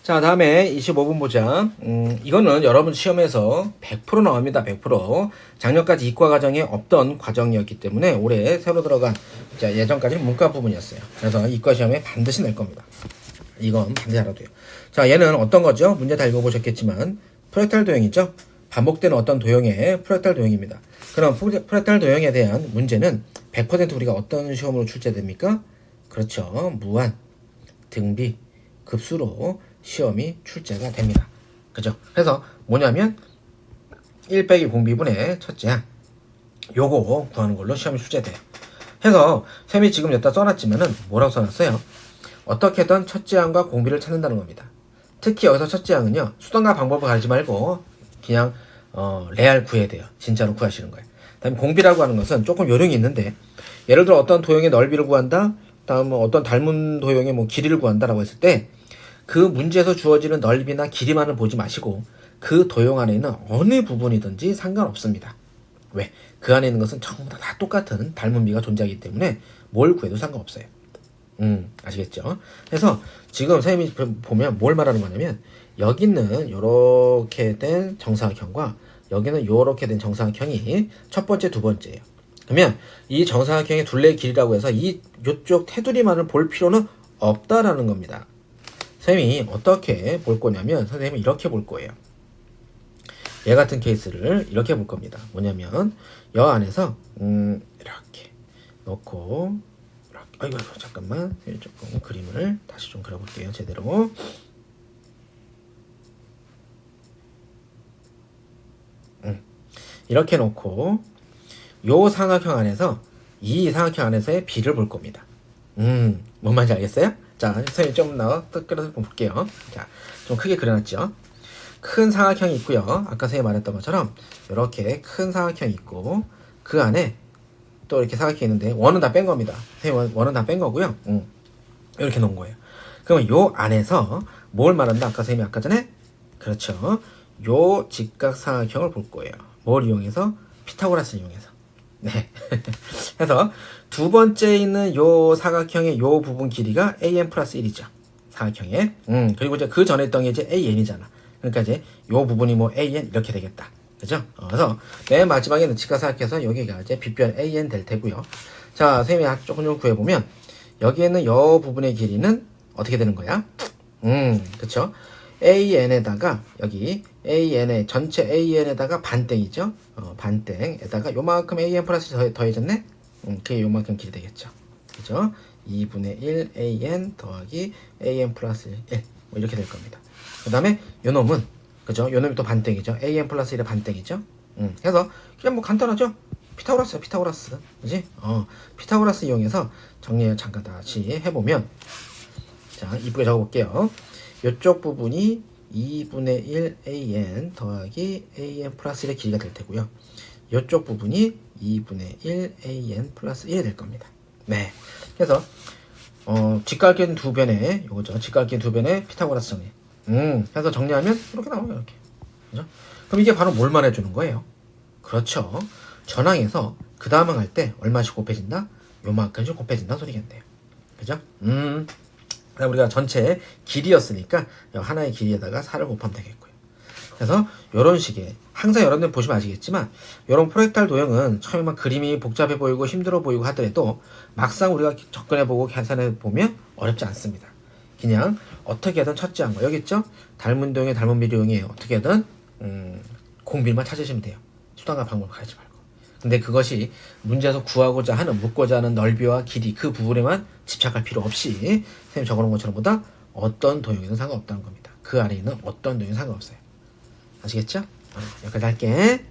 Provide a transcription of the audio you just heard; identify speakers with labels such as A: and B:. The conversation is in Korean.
A: 자, 다음에 25번 보자. 이거는 여러분 시험에서 100% 나옵니다. 100%. 작년까지 이과 과정에 없던 과정이었기 때문에 올해 새로 들어간, 자, 예전까지는 문과 부분이었어요. 그래서 이과 시험에 반드시 낼 겁니다. 이건 반드시 알아둬요. 자, 얘는 어떤 거죠? 문제 다 읽어보셨겠지만 프랙탈 도형이죠? 반복되는 어떤 도형의 프랙탈 도형입니다. 그럼 프랙탈 도형에 대한 문제는 100% 우리가 어떤 시험으로 출제됩니까? 그렇죠. 무한, 등비, 급수로 시험이 출제가 됩니다. 그죠? 그래서 뭐냐면 1 빼기 공비분의 첫째 항, 요거 구하는 걸로 시험이 출제돼요. 해서 쌤이 지금 여기다 써놨지만은 뭐라고 써놨어요? 어떻게든 첫째 항과 공비를 찾는다는 겁니다. 특히 여기서 첫째 항은요, 수단과 방법을 가리지 말고 그냥 레알 구해야 돼요. 진짜로 구하시는 거예요. 다음에 공비라고 하는 것은 조금 요령이 있는데, 예를 들어 어떤 도형의 넓이를 구한다, 다음 어떤 닮은 도형의 뭐 길이를 구한다라고 했을 때 그 문제에서 주어지는 넓이나 길이만을 보지 마시고 그 도형 안에 있는 어느 부분이든지 상관없습니다. 왜? 그 안에 있는 것은 전부 다 똑같은 닮은 비가 존재하기 때문에 뭘 구해도 상관없어요. 아시겠죠? 그래서 지금 선생님이 보면 뭘 말하는 거냐면, 여기는 요렇게 된 정사각형과 여기는 요렇게 된 정사각형이 첫 번째, 두 번째예요. 그러면 이 정사각형의 둘레의 길이라고 해서 요쪽 테두리만을 볼 필요는 없다라는 겁니다. 선생님이 어떻게 볼 거냐면, 선생님이 이렇게 볼 거예요. 얘 같은 케이스를 이렇게 볼 겁니다. 뭐냐면 여 안에서 이렇게 넣고, 이렇게, 아이고 잠깐만, 조금 그림을 다시 좀 그려볼게요. 제대로. 이렇게 놓고 요 삼각형 안에서 이 삼각형 안에서의 비를 볼 겁니다. 뭔 말인지 알겠어요? 자, 선생님 좀 더 끌어서 볼게요. 자, 좀 크게 그려놨죠? 큰 삼각형이 있고요. 아까 선생님 말했던 것처럼 이렇게 큰 삼각형이 있고, 그 안에 또 이렇게 삼각형이 있는데 원은 다 뺀 겁니다. 선생님 원은 다 뺀 거고요. 이렇게 놓은 거예요. 그러면 요 안에서 뭘 말한다? 아까 선생님이 아까 전에, 그렇죠, 요 직각삼각형을 볼 거예요. 뭘 이용해서? 피타고라스를 이용해서. 네. 그래서 두 번째 있는 요 사각형의 요 부분 길이가 an 플러스 1이죠. 사각형에. 그리고 이제 그 전에 있던 게 이제 an이잖아. 그러니까 이제 요 부분이 뭐 an 이렇게 되겠다. 그죠? 그래서 맨 마지막에는 직각삼각해서 여기가 이제 빗변 an 될 테고요. 자, 선생님이 조금 좀 구해보면 여기에는 요 부분의 길이는 어떻게 되는 거야? 그쵸? an에다가 여기 an에 전체 an에다가 반땡이죠. 반땡에다가 요만큼 an 플러스 더해졌네. 그게 요만큼 길이 되겠죠. 그죠? 2분의 1 an 더하기 an 플러스 1, 뭐 이렇게 될 겁니다. 그 다음에 요 놈은, 그죠? 요 놈이 또 반땡이죠. an 플러스 1의 반땡이죠. 그래서 그냥 뭐 간단하죠. 피타고라스야, 피타고라스. 그지? 피타고라스 이용해서 정리를 잠깐 다시 해보면, 자, 이쁘게 적어볼게요. 이쪽 부분이 2분의 1 an 더하기 an 플러스 1의 길이가 될 테고요. 이쪽 부분이 2분의 1 an 플러스 1이 될 겁니다. 네. 그래서 직각인 두 변에, 요거죠. 직각인 두 변에 피타고라스 정리. 해서 정리하면 이렇게 나와요. 이렇게. 그죠? 그럼 이게 바로 뭘 말해주는 거예요? 그렇죠. 전항에서 그 다음 항 할 때 얼마씩 곱해진다? 요만큼씩 곱해진다 소리겠네요. 그죠? 그럼 우리가 전체 길이였으니까 하나의 길이에다가 4를 곱하면 되겠고요. 그래서 이런 식의, 항상 여러분들 보시면 아시겠지만 이런 프랙탈 도형은 처음에만 그림이 복잡해 보이고 힘들어 보이고 하더라도 막상 우리가 접근해보고 계산해보면 어렵지 않습니다. 그냥 어떻게든 첫째 항과 여기 있죠? 닮은 도형의 닮은 비례형이에요. 어떻게든 공비만 찾으시면 돼요. 수단과 방법을 가리지 말고. 근데 그것이 문제에서 구하고자 하는, 묻고자 하는 넓이와 길이, 그 부분에만 집착할 필요 없이 선생님 적어놓은 것처럼 보다 어떤 도형이든 상관없다는 겁니다. 그 안에 있는 어떤 도형은 상관없어요. 아시겠죠? 여기까지 할게.